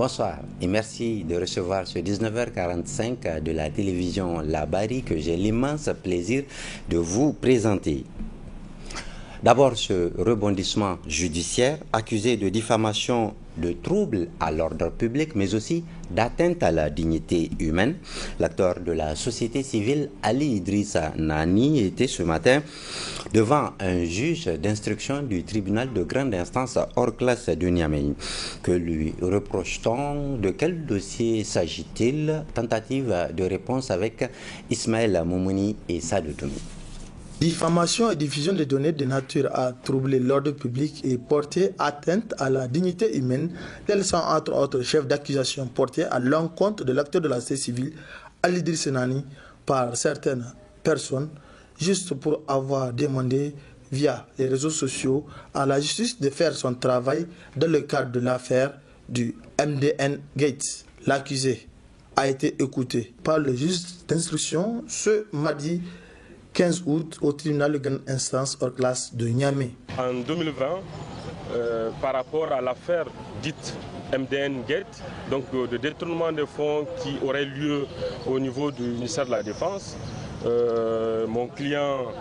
Bonsoir et merci de recevoir ce 19h45 de la télévision Labari que j'ai l'immense plaisir de vous présenter. D'abord, ce rebondissement judiciaire accusé de diffamation, de troubles à l'ordre public, mais aussi d'atteinte à la dignité humaine. L'acteur de la société civile Ali Idrissa Nani était ce matin devant un juge d'instruction du tribunal de grande instance hors classe de Niamey. Que lui reproche-t-on? De quel dossier s'agit-il? Tentative de réponse avec Ismaël Moumouni et Sadou Toumi. Diffamation et diffusion de données de nature à troubler l'ordre public et porter atteinte à la dignité humaine, tels sont entre autres chefs d'accusation portés à l'encontre de l'acteur de la société civile Ali Idrissa Nani par certaines personnes, juste pour avoir demandé via les réseaux sociaux à la justice de faire son travail dans le cadre de l'affaire du MDN Gates. L'accusé a été écouté par le juge d'instruction ce mardi 15 août au tribunal de grande instance hors classe de Niamey. En 2020, par rapport à l'affaire dite MDN Gate, donc de détournement de fonds qui aurait lieu au niveau du ministère de la Défense, mon client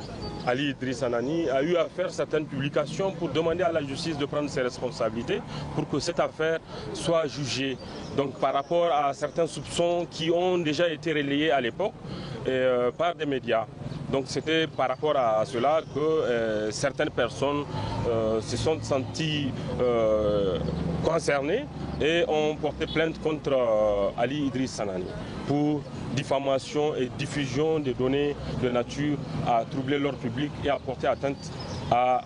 Ali Idrissa Nani a eu à faire certaines publications pour demander à la justice de prendre ses responsabilités pour que cette affaire soit jugée. Donc par rapport à certains soupçons qui ont déjà été relayés à l'époque par des médias. Donc c'était par rapport à cela que certaines personnes se sont senties concernées et ont porté plainte contre Ali Idrissa Nani pour diffamation et diffusion de données de nature à troubler l'ordre public et à porter atteinte à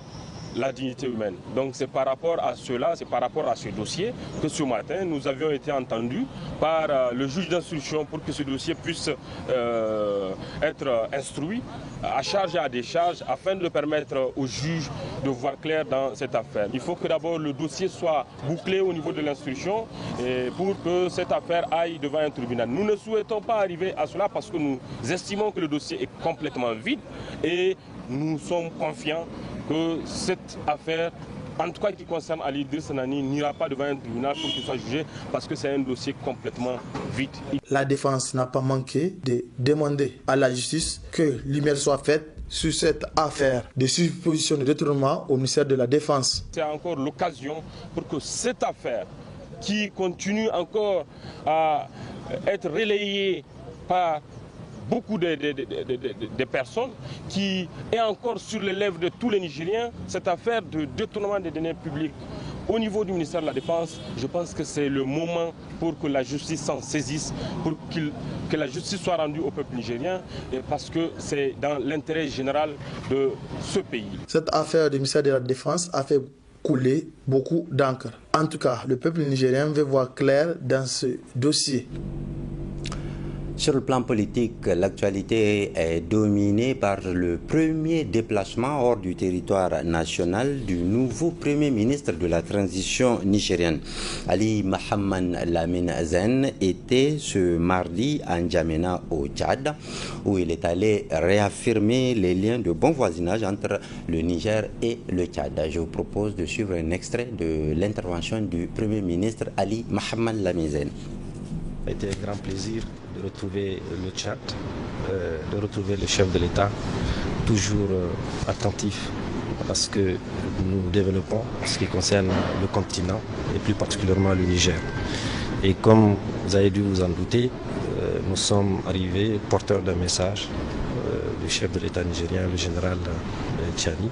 la dignité humaine. Donc c'est par rapport à cela, c'est par rapport à ce dossier que ce matin nous avions été entendus par le juge d'instruction pour que ce dossier puisse être instruit à charge et à décharge afin de permettre au juge de voir clair dans cette affaire. Il faut que d'abord le dossier soit bouclé au niveau de l'instruction pour que cette affaire aille devant un tribunal. Nous ne souhaitons pas arriver à cela parce que nous estimons que le dossier est complètement vide et nous sommes confiants que cette affaire, en tout cas qui concerne Ali Idrissa Nani, n'ira pas devant un tribunal pour qu'il soit jugé parce que c'est un dossier complètement vide. La défense n'a pas manqué de demander à la justice que lumière soit faite sur cette affaire de supposition de détournement au ministère de la Défense. C'est encore l'occasion pour que cette affaire qui continue encore à être relayée par beaucoup de personnes qui est encore sur les lèvres de tous les Nigériens, cette affaire de détournement des données publiques au niveau du ministère de la Défense, je pense que c'est le moment pour que la justice s'en saisisse, pour que la justice soit rendue au peuple nigérien, parce que c'est dans l'intérêt général de ce pays. Cette affaire du ministère de la Défense a fait couler beaucoup d'encre. En tout cas, le peuple nigérien veut voir clair dans ce dossier. Sur le plan politique, l'actualité est dominée par le premier déplacement hors du territoire national du nouveau Premier ministre de la transition nigérienne. Ali Mohamed Lamine Zen était ce mardi à N'Djamena au Tchad, où il est allé réaffirmer les liens de bon voisinage entre le Niger et le Tchad. Je vous propose de suivre un extrait de l'intervention du Premier ministre Ali Mohamed Lamine Zen. Ça a été un grand plaisir de retrouver le Tchad, de retrouver le chef de l'État, toujours attentif à ce que nous développons en ce qui concerne le continent et plus particulièrement le Niger. Et comme vous avez dû vous en douter, nous sommes arrivés porteurs d'un message du chef de l'État nigérien, le général Tchani,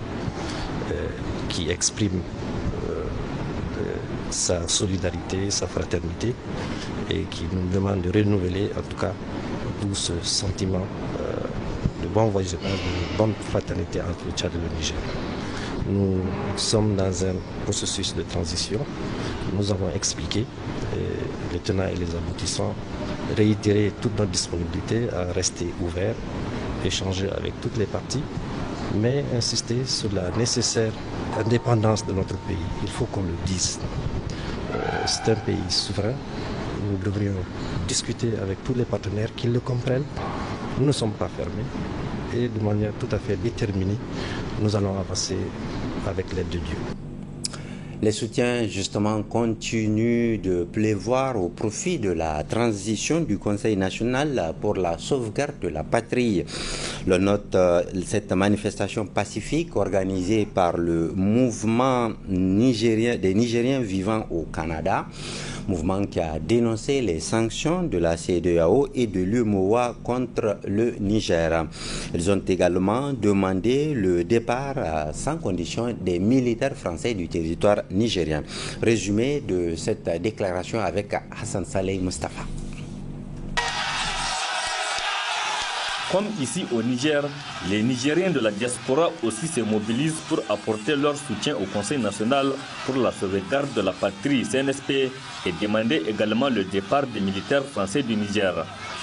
qui exprime sa solidarité, sa fraternité et qui nous demande de renouveler en tout cas tout ce sentiment de bon voisinage, de bonne fraternité entre le Tchad et le Niger. Nous sommes dans un processus de transition. Nous avons expliqué les tenants et les aboutissants, réitérer toute notre disponibilité à rester ouvert, échanger avec toutes les parties, mais insister sur la nécessaire indépendance de notre pays. Il faut qu'on le dise. C'est un pays souverain. Nous devrions discuter avec tous les partenaires qui le comprennent. Nous ne sommes pas fermés et de manière tout à fait déterminée, nous allons avancer avec l'aide de Dieu. Les soutiens, justement, continuent de pleuvoir au profit de la transition du Conseil national pour la sauvegarde de la patrie. Le note cette manifestation pacifique organisée par le mouvement des Nigériens vivant au Canada, mouvement qui a dénoncé les sanctions de la CEDEAO et de l'UEMOA contre le Niger. Ils ont également demandé le départ sans condition des militaires français du territoire nigérien. Résumé de cette déclaration avec Hassan Saleh Mustafa. Comme ici au Niger, les Nigériens de la diaspora aussi se mobilisent pour apporter leur soutien au Conseil national pour la sauvegarde de la patrie CNSP et demander également le départ des militaires français du Niger.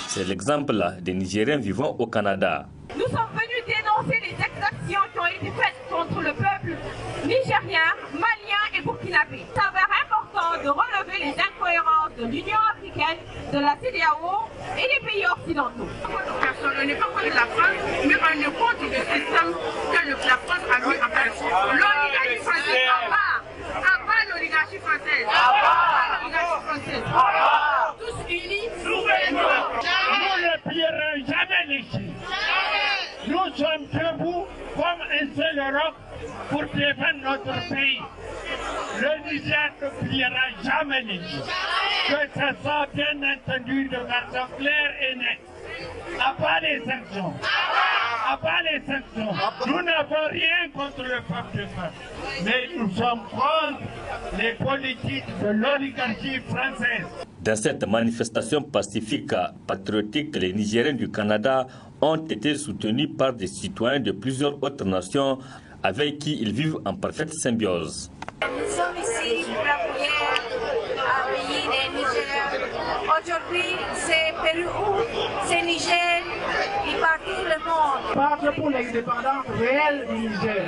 C'est l'exemple des Nigériens vivant au Canada. Nous sommes venus dénoncer les exactions qui ont été faites contre le peuple nigérien, malien et burkinabé. Il s'avère important de relever les incohérences de l'Union africaine, de la CEDEAO et des pays occidentaux. Personne, on n'est pas contre la France, mais on est contre le système que la France a mis en place. L'oligarchie française à part l'oligarchie française. Tous unis, nous ne plierons jamais les Nous sommes debout comme un seul roc pour défendre notre pays. Le Niger ne pliera jamais les Que ce soit bien entendu de façon claire et nette. À part les sanctions. À part les sanctions. Nous n'avons rien contre le peuple de France. Mais nous sommes contre les politiques de l'oligarchie française. Dans cette manifestation pacifique patriotique, les Nigériens du Canada ont été soutenus par des citoyens de plusieurs autres nations avec qui ils vivent en parfaite symbiose. Nous sommes ici pour appuyer un pays des Nigériens. Aujourd'hui, c'est Pérou, c'est Niger et partout le monde. Battre pour l'indépendance réelle du Niger.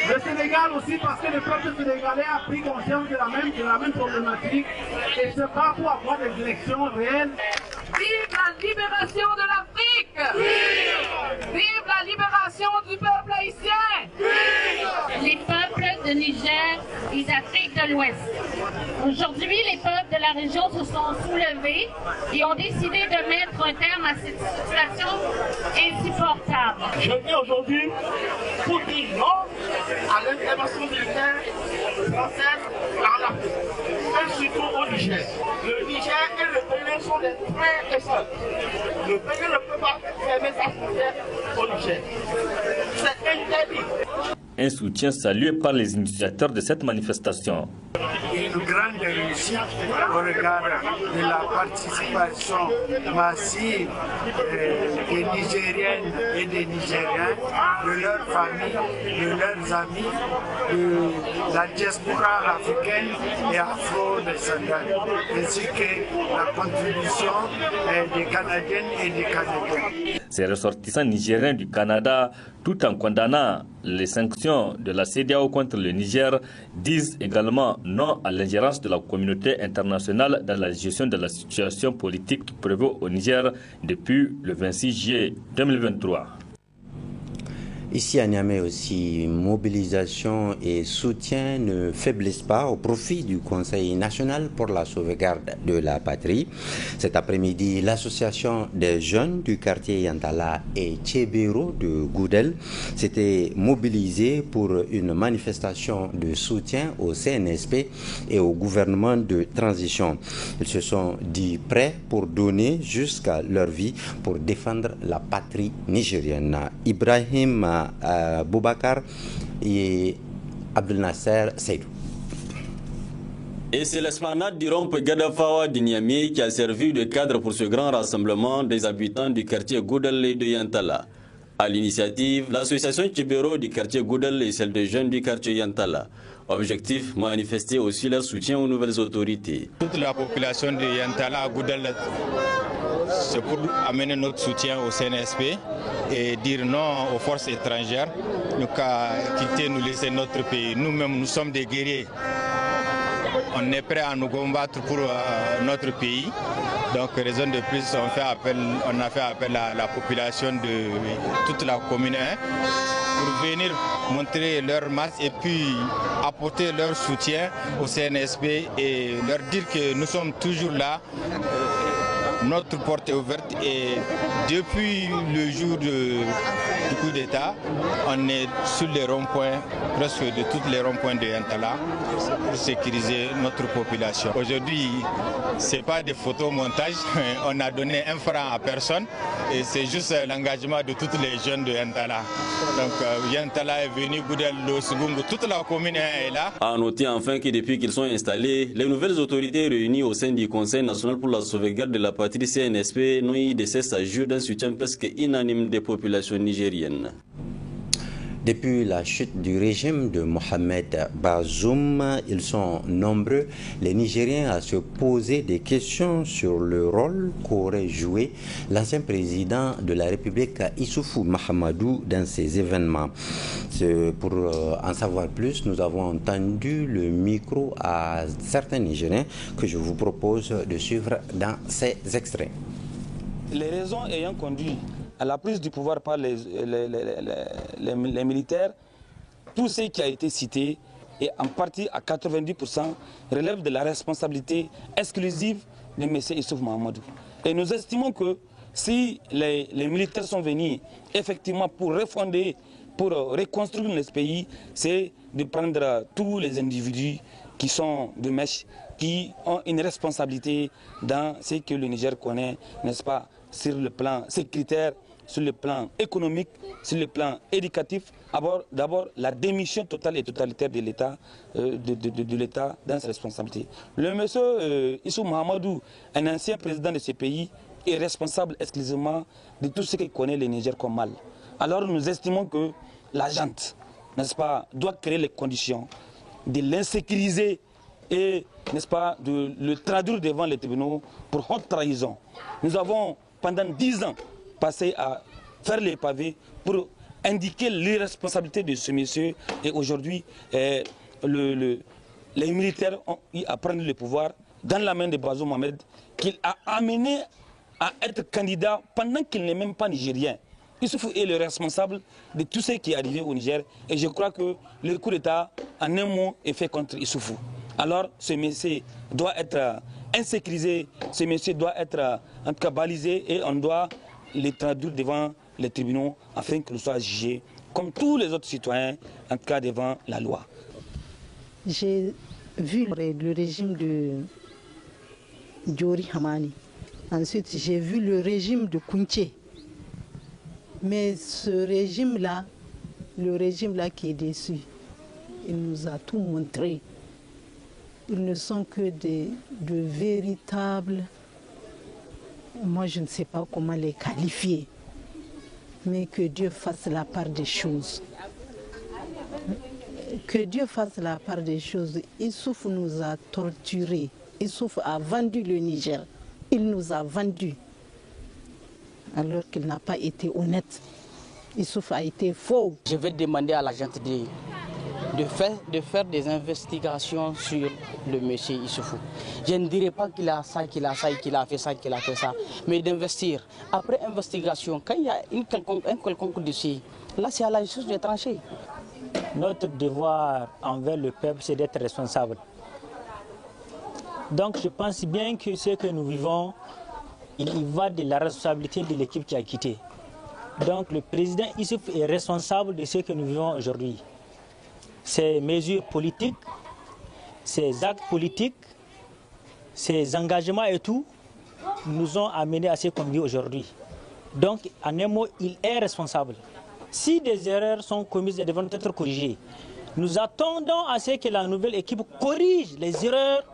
Le Sénégal aussi parce que le peuple sénégalais a pris conscience de la même problématique et se bat pour avoir des élections réelles. Vive la libération de l'Afrique! Vive la libération du peuple haïtien! Les peuples de Niger et d'Afrique de l'Ouest. Aujourd'hui, les peuples de la région se sont soulevés et ont décidé de mettre un terme à cette situation insupportable. Je viens aujourd'hui pour dire non à l'intervention militaire française en Afrique, et surtout au Niger. Le Niger et le Bénin sont des frères et sœurs. Le Bénin ne peut pas fermer sa frontière au Niger. C'est interdit. Un soutien salué par les initiateurs de cette manifestation. Une grande réussite au regard de la participation massive des Nigériennes et des Nigériens, de leurs familles, de leurs amis, de la diaspora africaine et afro-descendante, ainsi que la contribution des Canadiennes et des Canadiens. Ces ressortissants nigériens du Canada, tout en condamnant les sanctions de la CEDEAO contre le Niger, disent également non à l'ingérence de la communauté internationale dans la gestion de la situation politique qui prévaut au Niger depuis le 26 juillet 2023. Ici à Niamey aussi, mobilisation et soutien ne faiblissent pas au profit du Conseil national pour la sauvegarde de la patrie. Cet après-midi, l'association des jeunes du quartier Yantala et Tchébéro de Goudel s'était mobilisée pour une manifestation de soutien au CNSP et au gouvernement de transition. Ils se sont dit prêts pour donner jusqu'à leur vie pour défendre la patrie nigérienne. Ibrahim Boubacar et Abdel Nasser Seydou. Et c'est l'esplanade du rond-point Gadafawa de Niamey qui a servi de cadre pour ce grand rassemblement des habitants du quartier Goudel de Yantala. À l'initiative, l'association Tchébéro du quartier Goudel et celle des jeunes du quartier Yantala. Objectif, manifester aussi leur soutien aux nouvelles autorités. Toute la population de Yantala à Goudel, c'est pour amener notre soutien au CNSP et dire non aux forces étrangères, nous quitter, nous laisser notre pays. Nous-mêmes, nous sommes des guerriers. On est prêts à nous combattre pour notre pays. Donc raison de plus, on a fait appel à la population de toute la commune 1 pour venir montrer leur masse et puis apporter leur soutien au CNSP et leur dire que nous sommes toujours là. Notre porte est ouverte et depuis le jour du coup d'État, on est sur les ronds-points, presque de tous les ronds-points de Yantala, pour sécuriser notre population. Aujourd'hui, ce n'est pas des photomontages, on a donné 1 franc à personne et c'est juste l'engagement de tous les jeunes de Yantala. Donc Yantala est venu, Goudel, Losugungu, toute la commune est là. À noter enfin que depuis qu'ils sont installés, les nouvelles autorités réunies au sein du Conseil national pour la sauvegarde de la patrie CNSP n'ont eu de cesse à jouer d'un soutien presque unanime des populations nigériennes. Depuis la chute du régime de Mohamed Bazoum, ils sont nombreux, les Nigériens, à se poser des questions sur le rôle qu'aurait joué l'ancien président de la République, Issoufou Mahamadou, dans ces événements. Pour en savoir plus, nous avons tendu le micro à certains Nigériens que je vous propose de suivre dans ces extraits. Les raisons ayant conduit à la prise du pouvoir par les militaires, tout ce qui a été cité, et en partie à 90%, relève de la responsabilité exclusive de M. Issoufou Mahamadou. Et nous estimons que si les militaires sont venus effectivement pour refonder, pour reconstruire notre pays, c'est de prendre tous les individus qui sont de mèche, qui ont une responsabilité dans ce que le Niger connaît, n'est-ce pas, sur le plan sécuritaire, sur le plan économique, sur le plan éducatif. D'abord, la démission totale et totalitaire de l'État dans ses responsabilités. Le monsieur Issoufou Mahamadou, un ancien président de ce pays, est responsable exclusivement de tout ce qu'il connaît le Niger comme mal. Alors nous estimons que la junte, n'est-ce pas, doit créer les conditions de l'insécuriser et, n'est-ce pas, de le traduire devant les tribunaux pour haute trahison. Nous avons, pendant 10 ans, passé à faire les pavés pour indiquer l'irresponsabilité de ce monsieur. Et aujourd'hui, les militaires ont eu à prendre le pouvoir dans la main de Bazoum Mohamed, qu'il a amené à être candidat pendant qu'il n'est même pas nigérien. Issoufou est le responsable de tout ce qui est arrivé au Niger. Et je crois que le coup d'État, en un mot, est fait contre Issoufou. Alors, ce monsieur doit être insécurisé, ce monsieur doit être en tout cas balisé et on doit les traduire devant les tribunaux afin qu'ils soient jugés comme tous les autres citoyens, en tout cas devant la loi. J'ai vu le régime de Diori Hamani. Ensuite, j'ai vu le régime de Kounché. Mais ce régime-là, le régime-là qui est déçu, il nous a tout montré. Ils ne sont que de véritables... Moi, je ne sais pas comment les qualifier, mais que Dieu fasse la part des choses. Que Dieu fasse la part des choses. Issoufou nous a torturés. Issoufou a vendu le Niger. Il nous a vendus, alors qu'il n'a pas été honnête. Issoufou a été faux. Je vais demander à la gente de faire des investigations sur le monsieur Issoufou. Je ne dirais pas qu'il a ça, qu'il a ça, qu'il a fait ça, qu'il a fait ça, mais d'investir. Après investigation, quand il y a un quelconque dossier, là c'est à la justice de trancher. Notre devoir envers le peuple, c'est d'être responsable. Donc je pense bien que ce que nous vivons, il y va de la responsabilité de l'équipe qui a quitté. Donc le président Issoufou est responsable de ce que nous vivons aujourd'hui. Ces mesures politiques, ces actes politiques, ces engagements et tout, nous ont amenés à ce qu'on vit aujourd'hui. Donc, en un mot, il est responsable. Si des erreurs sont commises et devront être corrigées, nous attendons à ce que la nouvelle équipe corrige les erreurs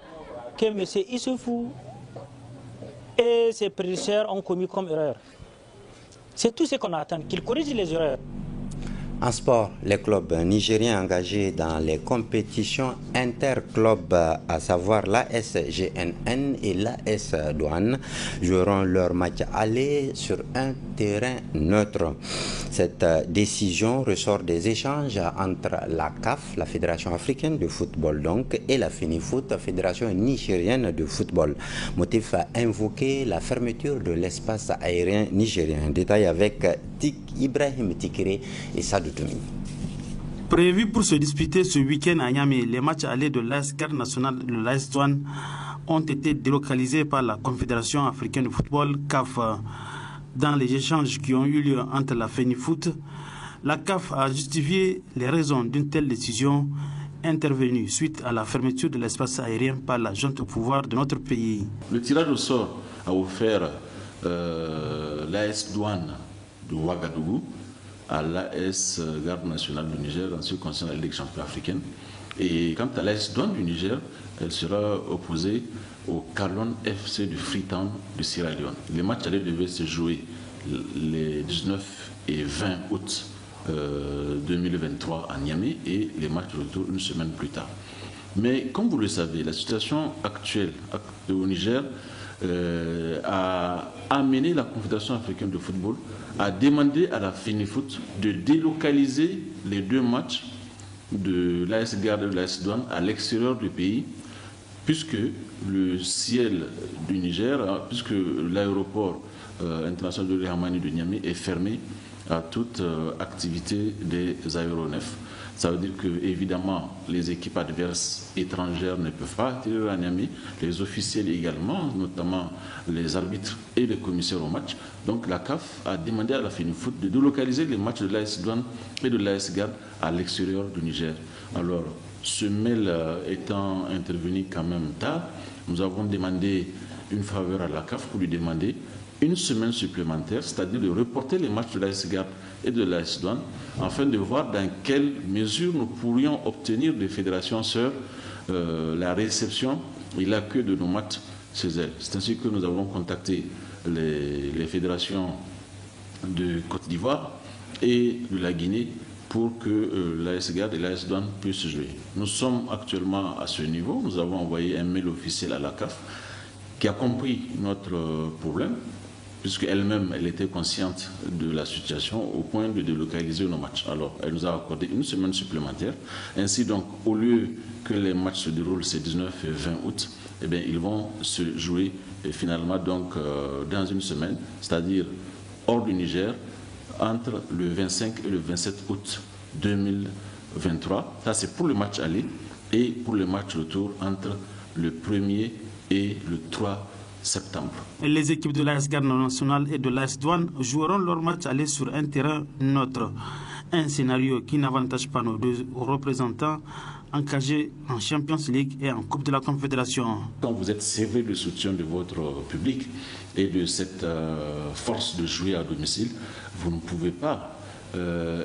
que M. Issoufou et ses prédécesseurs ont commis comme erreur. C'est tout ce qu'on attend, qu'ils corrigent les erreurs. En sport, les clubs nigériens engagés dans les compétitions interclubs, à savoir l'ASGNN et l'AS Douane, joueront leur match aller sur un terrain neutre. Cette décision ressort des échanges entre la CAF, la Fédération africaine de football donc, et la FENIFOOT, Fédération nigérienne de football. Motif invoqué, la fermeture de l'espace aérien nigérien. Détail avec Ibrahim Tikere et Sadou Toumi. Prévu pour se disputer ce week-end à Niamey, les matchs allés de l'AS Garde nationale et de l'AS Douanes ont été délocalisés par la Confédération africaine de football, CAF. Dans les échanges qui ont eu lieu entre la FENIFOOT, la CAF a justifié les raisons d'une telle décision intervenue suite à la fermeture de l'espace aérien par la junte au pouvoir de notre pays. Le tirage au sort a offert l'AS Douane de Ouagadougou à l'AS Garde nationale du Niger en ce qui concerne la Ligue championne africaine. Et quant à l'AS Douane du Niger, elle sera opposée au Kalon FC du Freetown de Sierra Leone. Les matchs devaient se jouer les 19 et 20 août 2023 à Niamey et les matchs de retour une semaine plus tard. Mais comme vous le savez, la situation actuelle au Niger a amené la Confédération africaine de football à demander à la FENIFOOT de délocaliser les deux matchs de l'AS Garde et de l'AS Douane à l'extérieur du pays, puisque le ciel du Niger, puisque l'aéroport international de Hamani de Niamey est fermé à toute activité des aéronefs. Ça veut dire que, évidemment, les équipes adverses étrangères ne peuvent pas atterrir à Niamey, les officiels également, notamment les arbitres et les commissaires au match. Donc la CAF a demandé à la FENIFOOT de délocaliser les matchs de l'AS Douane et de l'AS Garde à l'extérieur du Niger. Alors, ce mail étant intervenu quand même tard, nous avons demandé une faveur à la CAF pour lui demander une semaine supplémentaire, c'est-à-dire de reporter les matchs de l'AS Garde et de l'AS Douane, afin de voir dans quelle mesure nous pourrions obtenir des fédérations sœurs la réception et l'accueil de nos matchs chez elles. C'est ainsi que nous avons contacté les fédérations de Côte d'Ivoire et de la Guinée pour que l'AS Garde et l'AS Douane puissent jouer. Nous sommes actuellement à ce niveau. Nous avons envoyé un mail officiel à la CAF qui a compris notre problème, puisqu'elle-même, elle était consciente de la situation au point de délocaliser nos matchs. Alors, elle nous a accordé une semaine supplémentaire. Ainsi donc, au lieu que les matchs se déroulent ces 19 et 20 août, eh bien, ils vont se jouer finalement donc, dans une semaine, c'est-à-dire hors du Niger, entre le 25 et le 27 août 2023. Ça, c'est pour le match aller et pour le match retour entre le 1er et le 3 septembre. Les équipes de l'AS Garde nationale et de l'AS Douane joueront leur match aller sur un terrain neutre. Un scénario qui n'avantage pas nos deux représentants engagés en Champions League et en Coupe de la Confédération. Quand vous êtes servi du soutien de votre public et de cette force de jouer à domicile, vous ne pouvez pas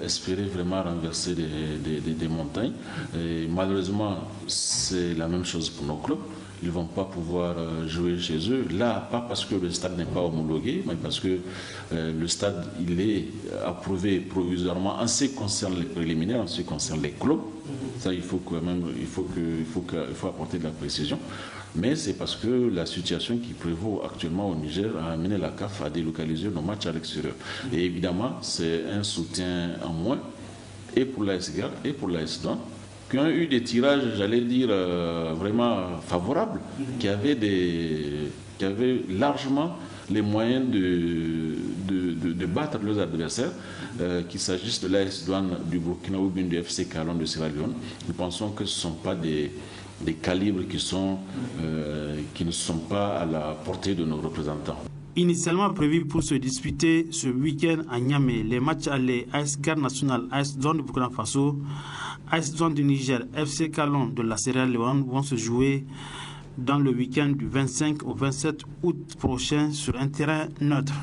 espérer vraiment renverser des montagnes. Et malheureusement, c'est la même chose pour nos clubs. Ils ne vont pas pouvoir jouer chez eux. Là, pas parce que le stade n'est pas homologué, mais parce que le stade il est approuvé provisoirement en ce qui concerne les préliminaires, en ce qui concerne les clubs. Ça, il faut apporter de la précision. Mais c'est parce que la situation qui prévaut actuellement au Niger a amené la CAF à délocaliser nos matchs à l'extérieur. Et évidemment, c'est un soutien en moins, et pour l'AS Garde et pour l'AS Douane, qui ont eu des tirages, j'allais dire, vraiment favorables, qui avaient largement les moyens de battre leurs adversaires, qu'il s'agisse de l'AS Douane du Burkina ou bien du FC Kalon de Sierra Leone. Nous pensons que ce ne sont pas des calibres qui ne sont pas à la portée de nos représentants. Initialement prévu pour se disputer ce week-end à Niamey, les matchs allés AS Garde nationale, AS Douane du Burkina Faso, AS Douane du Niger, FC Kalon de la Sierra Leone vont se jouer dans le week-end du 25 au 27 août prochain sur un terrain neutre.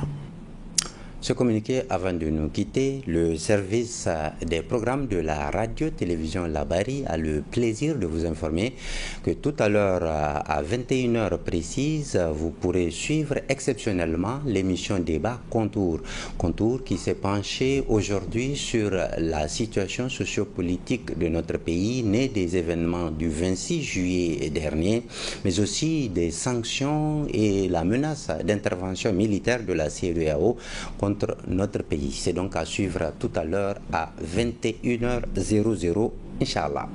Ce communiqué, avant de nous quitter, le service des programmes de la radio-télévision Labari a le plaisir de vous informer que tout à l'heure, à 21h précise, vous pourrez suivre exceptionnellement l'émission Débat Contour. Contour qui s'est penché aujourd'hui sur la situation sociopolitique de notre pays, née des événements du 26 juillet dernier, mais aussi des sanctions et la menace d'intervention militaire de la CEDEAO contre contre notre pays. C'est donc à suivre tout à l'heure à 21h00, Inch'Allah.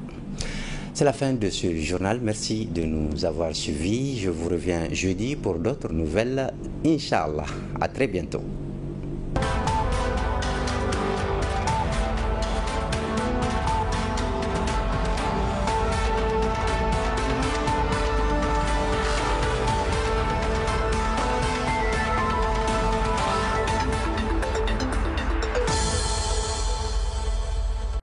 C'est la fin de ce journal. Merci de nous avoir suivis. Je vous reviens jeudi pour d'autres nouvelles, Inch'Allah. À très bientôt.